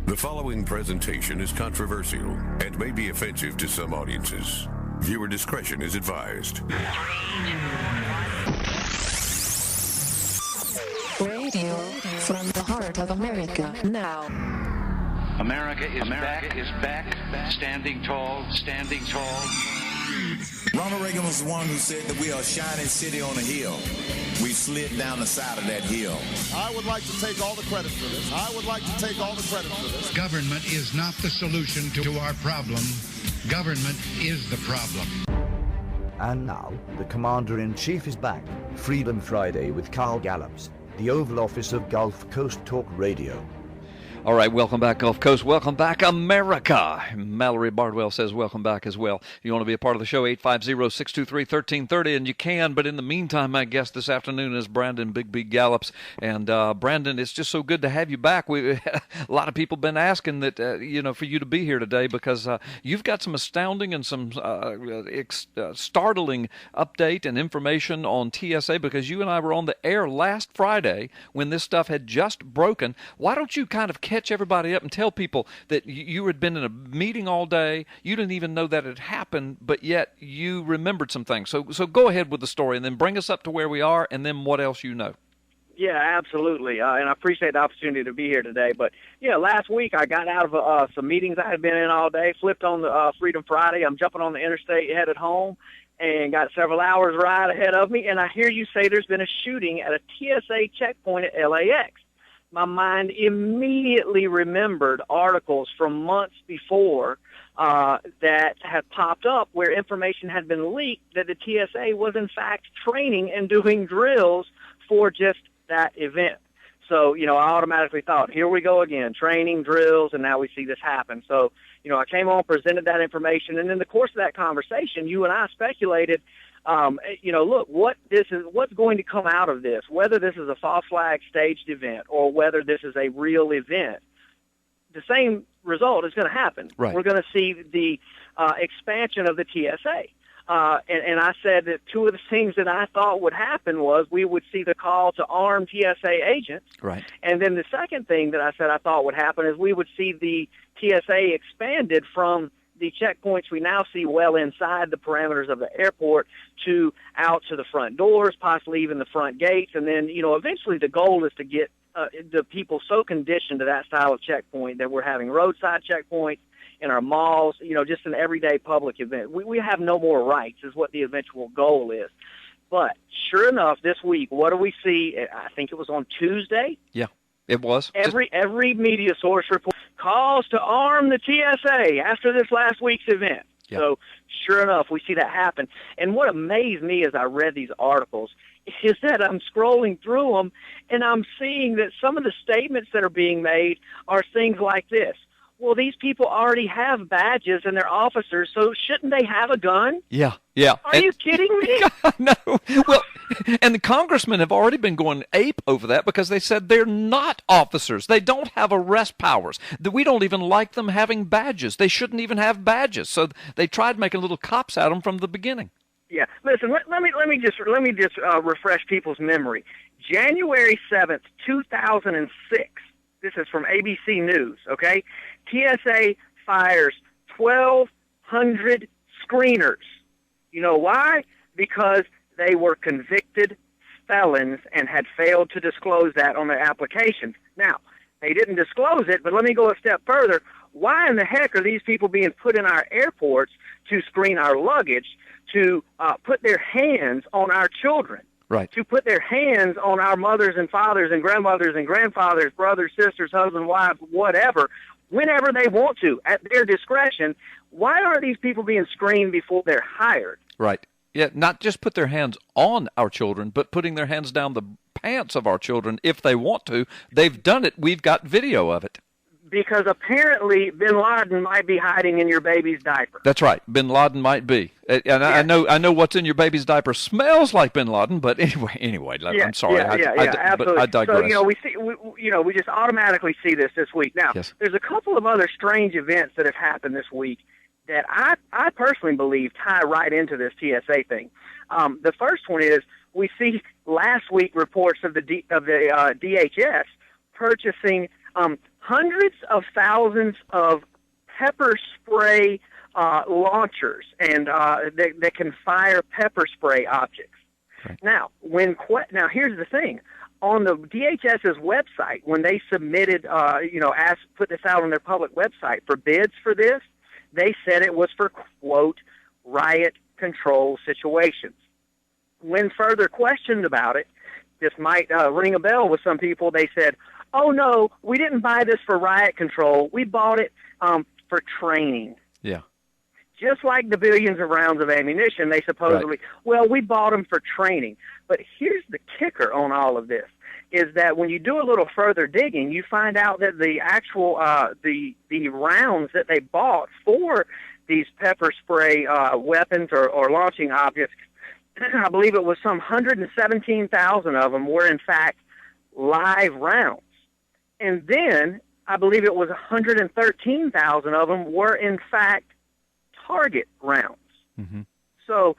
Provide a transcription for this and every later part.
The following presentation is controversial and may be offensive to some audiences. Viewer discretion is advised. Radio from the heart of America now. America is back, standing tall, standing tall. Ronald Reagan was the one who said that we are a shining city on a hill. We slid down the side of that hill. I would like to take all the credit for this. Government is not the solution to our problem. Government is the problem. And now, the Commander-in-Chief is back. Freedom Friday with Carl Gallups, the Oval Office of Gulf Coast Talk Radio. All right, welcome back, Gulf Coast. Welcome back, America. Mallory Bardwell says welcome back as well. You want to be a part of the show, 850-623-1330, and you can. But in the meantime, my guest this afternoon is Brandon Big B Gallups. And, Brandon, it's just so good to have you back. A lot of people have been asking that, for you to be here today because you've got some astounding and some startling update and information on TSA because you and I were on the air last Friday when this stuff had just broken. Why don't you kind of catch everybody up and tell people that you had been in a meeting all day, you didn't even know that it happened, but yet you remembered some things. So go ahead with the story and then bring us up to where we are and then what else you know. Yeah, absolutely, and I appreciate the opportunity to be here today. But, yeah, last week I got out of some meetings I had been in all day, flipped on the Freedom Friday. I'm jumping on the interstate headed home and got several hours ride ahead of me, and I hear you say there's been a shooting at a TSA checkpoint at LAX. My mind immediately remembered articles from months before that had popped up where information had been leaked that the TSA was in fact training and doing drills for just that event. So, I automatically thought, here we go again, training, drills, and now we see this happen. So, I came on, presented that information, and in the course of that conversation, you and I speculated, look, what's going to come out of this, whether this is a false flag staged event or whether this is a real event. The same result is going to happen. Right. We're going to see the expansion of the TSA. And I said that two of the things that I thought would happen was we would see the call to arm TSA agents. Right. And then the second thing that I said I thought would happen is we would see the TSA expanded from the checkpoints we now see well inside the parameters of the airport to out to the front doors, possibly even the front gates. And then, eventually the goal is to get the people so conditioned to that style of checkpoint that we're having roadside checkpoints in our malls, just an everyday public event. We have no more rights is what the eventual goal is. But sure enough, this week, what do we see? I think it was on Tuesday. Yeah, it was. Every media source report calls to arm the TSA after this last week's event. Yeah. So sure enough, we see that happen. And what amazed me as I read these articles is that I'm scrolling through them and I'm seeing that some of the statements that are being made are things like this. Well, these people already have badges and they're officers, so shouldn't they have a gun? Yeah. Are you kidding me? No. Well, and the congressmen have already been going ape over that because they said they're not officers. They don't have arrest powers. We don't even like them having badges. They shouldn't even have badges. So they tried making little cops out of them from the beginning. Yeah. Listen, let me just refresh people's memory. January 7th, 2006. This is from ABC News, okay? TSA fires 1,200 screeners. You know why? Because they were convicted felons and had failed to disclose that on their applications. Now, they didn't disclose it, but let me go a step further. Why in the heck are these people being put in our airports to screen our luggage, to put their hands on our children? Right. To put their hands on our mothers and fathers and grandmothers and grandfathers, brothers, sisters, husbands, wives, whatever, whenever they want to, at their discretion. Why aren't these people being screened before they're hired? Right. Yeah, not just put their hands on our children, but putting their hands down the pants of our children if they want to. They've done it. We've got video of it. Because apparently bin Laden might be hiding in your baby's diaper. That's right. Bin Laden might be. And yeah. I know what's in your baby's diaper smells like bin Laden, but anyway, I'm sorry. Absolutely. But I digress. So, we just automatically see this week. Now, yes. There's a couple of other strange events that have happened this week that I personally believe tie right into this TSA thing. The first one is we see last week reports of the DHS purchasing hundreds of thousands of pepper spray launchers and that can fire pepper spray objects. Right. Now, now here's the thing. On the DHS's website, when they submitted, put this out on their public website for bids for this, they said it was for, quote, riot control situations. When further questioned about it, this might ring a bell with some people, they said, oh, no, we didn't buy this for riot control. We bought it for training. Yeah. Just like the billions of rounds of ammunition, they supposedly, well, we bought them for training. But here's the kicker on all of this, is that when you do a little further digging, you find out that the actual, the rounds that they bought for these pepper spray weapons or launching objects, I believe it was some 117,000 of them were in fact live rounds. And then I believe it was 113,000 of them were in fact target rounds. Mm-hmm. So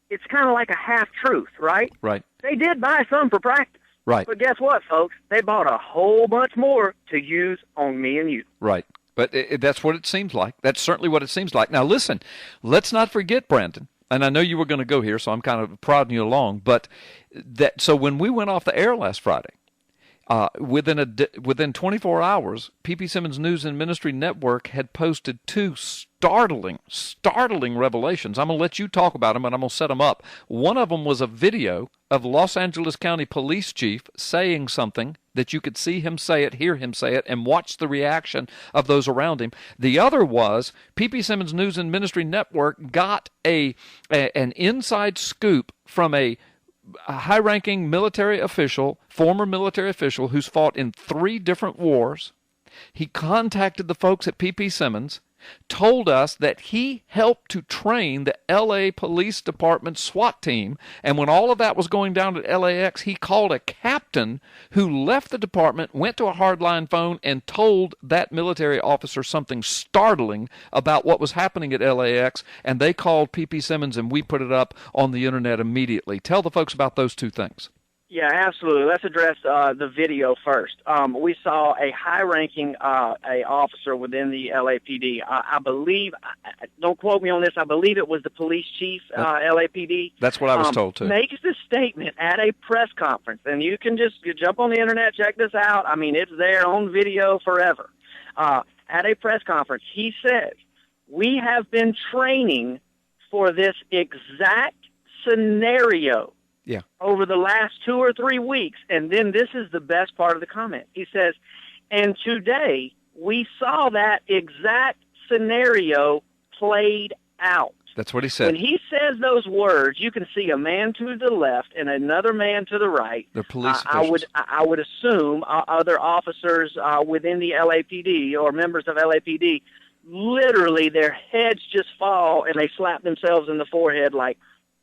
it's kind of like a half-truth, right? Right. They did buy some for practice. Right. But guess what, folks? They bought a whole bunch more to use on me and you. Right. But that's what it seems like. That's certainly what it seems like. Now, listen, let's not forget, Brandon, and I know you were going to go here, so I'm kind of prodding you along, but so when we went off the air last Friday, within 24 hours, P.P. Simmons News and Ministry Network had posted two startling revelations. I'm going to let you talk about them, and I'm going to set them up. One of them was a video of Los Angeles County Police Chief saying something that you could see him say it, hear him say it, and watch the reaction of those around him. The other was P.P. Simmons News and Ministry Network got an inside scoop from a high-ranking military official, former military official, who's fought in 3 different wars. He contacted the folks at P.P. Simmons, told us that he helped to train the L.A. Police Department SWAT team, and when all of that was going down at LAX, he called a captain who left the department, went to a hardline phone, and told that military officer something startling about what was happening at LAX, and they called P.P. Simmons, and we put it up on the internet immediately. Tell the folks about those two things. Yeah, absolutely. Let's address the video first. We saw a high-ranking a officer within the LAPD. I believe, don't quote me on this, I believe it was the police chief, LAPD. That's what I was told, too. Makes this statement at a press conference, and you can just jump on the internet, check this out. I mean, it's there on video forever. At a press conference, he says, we have been training for this exact scenario over the last 2 or 3 weeks. And then this is the best part of the comment. He says, and today we saw that exact scenario played out. That's what he said. When he says those words, you can see a man to the left and another man to the right. They're police officials. I would assume other officers within the LAPD or members of LAPD, literally their heads just fall and they slap themselves in the forehead like,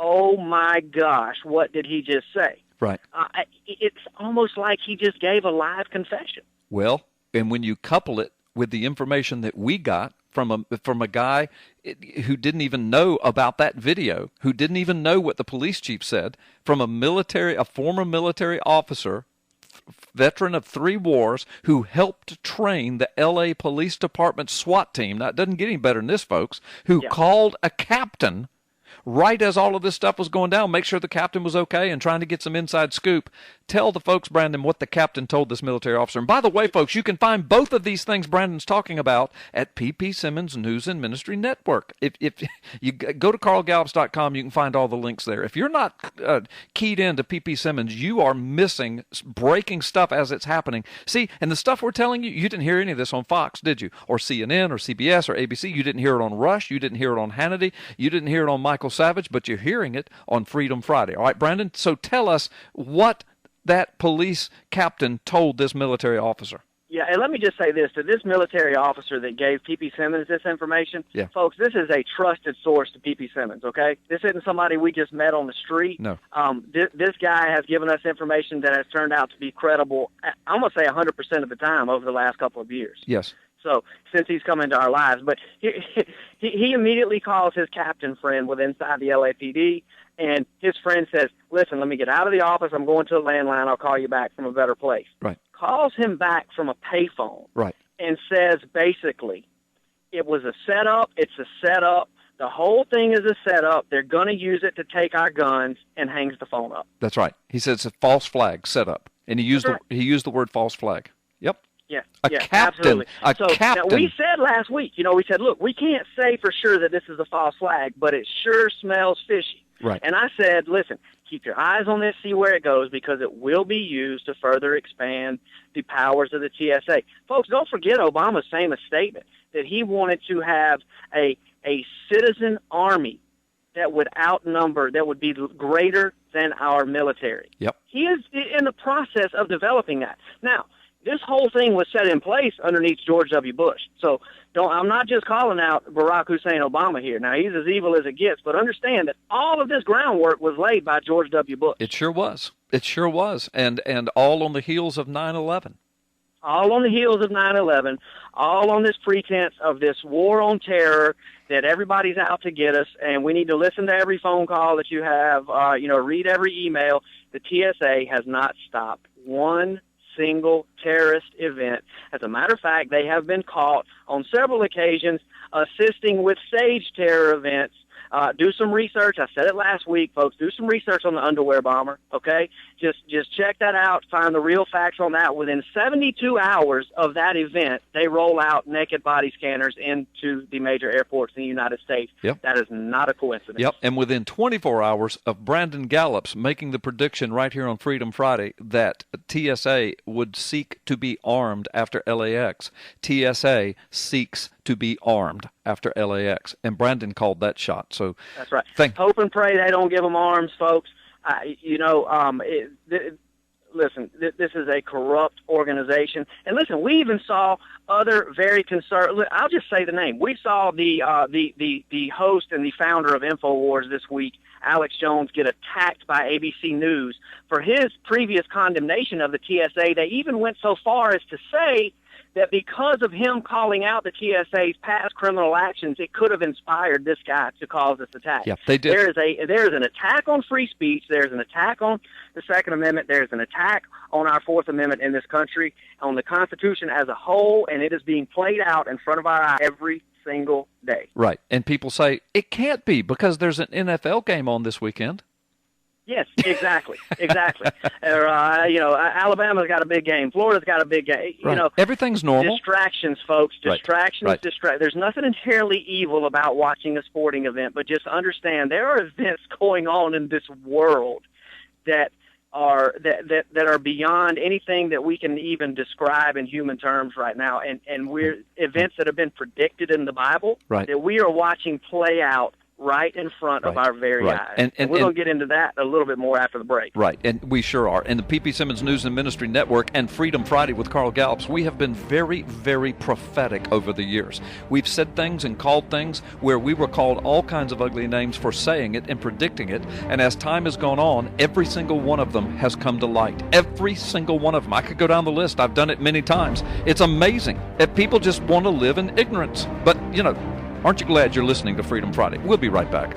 oh, my gosh, what did he just say? Right. It's almost like he just gave a live confession. Well, and when you couple it with the information that we got from a guy who didn't even know about that video, who didn't even know what the police chief said, from a former military officer, veteran of 3 wars, who helped train the L.A. Police Department SWAT team. Now, it doesn't get any better than this, folks, who called a captain right as all of this stuff was going down, make sure the captain was okay and trying to get some inside scoop. Tell the folks, Brandon, what the captain told this military officer. And by the way, folks, you can find both of these things Brandon's talking about at P.P. Simmons News and Ministry Network. If you go to carlgallups.com, you can find all the links there. If you're not keyed into P.P. Simmons, you are missing breaking stuff as it's happening. See, and the stuff we're telling you, you didn't hear any of this on Fox, did you? Or CNN or CBS or ABC. You didn't hear it on Rush. You didn't hear it on Hannity. You didn't hear it on Michael Savage, but you're hearing it on Freedom Friday. All right, Brandon, so tell us what that police captain told this military officer. Yeah, and let me just say this, to this military officer that gave P.P. Simmons this information, folks, this is a trusted source to P.P. Simmons, okay? This isn't somebody we just met on the street. No. This guy has given us information that has turned out to be credible, I'm going to say 100% of the time over the last couple of years. Yes. So, since he's come into our lives. But he immediately calls his captain friend inside the LAPD, and his friend says, listen, let me get out of the office. I'm going to a landline. I'll call you back from a better place. Right. calls him back from a payphone Right. and says basically, it was a setup, it's a setup, the whole thing is a setup, they're going to use it to take our guns, and hangs the phone up. That's right. He said it's a false flag setup, and he used the word false flag. Yep. Yeah, A captain. Absolutely. Captain. Now, we said last week, we said, look, we can't say for sure that this is a false flag, but it sure smells fishy. Right. And I said, listen, keep your eyes on this, see where it goes, because it will be used to further expand the powers of the TSA. Folks, don't forget Obama's famous statement that he wanted to have a citizen army that would outnumber, that would be greater than our military. Yep. He is in the process of developing that. Now, this whole thing was set in place underneath George W. Bush. So I'm not just calling out Barack Hussein Obama here. Now, he's as evil as it gets, but understand that all of this groundwork was laid by George W. Bush. It sure was. It sure was. And all on the heels of 9/11. All on the heels of 9/11, all on this pretense of this war on terror that everybody's out to get us, and we need to listen to every phone call that you have, read every email. The TSA has not stopped one single terrorist event. As a matter of fact, they have been caught on several occasions assisting with staged terror events. Do some research. I said it last week, folks. Do some research on the underwear bomber, okay? Just check that out. Find the real facts on that. Within 72 hours of that event, they roll out naked body scanners into the major airports in the United States. Yep. That is not a coincidence. Yep, and within 24 hours of Brandon Gallups making the prediction right here on Freedom Friday that TSA would seek to be armed after LAX, TSA seeks to be armed after LAX, and Brandon called that shot. So that's right. Hope and pray they don't give them arms, folks. Listen, this is a corrupt organization. And listen, we even saw other very conservative. I'll just say the name. We saw the host and the founder of InfoWars this week, Alex Jones, get attacked by ABC News for his previous condemnation of the TSA. They even went so far as to say that because of him calling out the TSA's past criminal actions, it could have inspired this guy to cause this attack. Yeah, they did. There is an attack on free speech. There's an attack on the Second Amendment. There's an attack on our Fourth Amendment in this country, on the Constitution as a whole, and it is being played out in front of our eyes every single day. Right, and people say, it can't be because there's an NFL game on this weekend. Yes, exactly. Or, Alabama's got a big game. Florida's got a big game. Right. Everything's normal. Distractions, folks. Distractions. Right. There's nothing inherently evil about watching a sporting event, but just understand there are events going on in this world that are beyond anything that we can even describe in human terms right now, and we're events that have been predicted in the Bible that we are watching play out right in front of our very eyes. And we're going to get into that a little bit more after the break. Right, and we sure are. And the P.P. Simmons News and Ministry Network and Freedom Friday with Carl Gallups, we have been very, very prophetic over the years. We've said things and called things where we were called all kinds of ugly names for saying it and predicting it. And as time has gone on, every single one of them has come to light. Every single one of them. I could go down the list. I've done it many times. It's amazing that people just want to live in ignorance. But, aren't you glad you're listening to Freedom Friday? We'll be right back.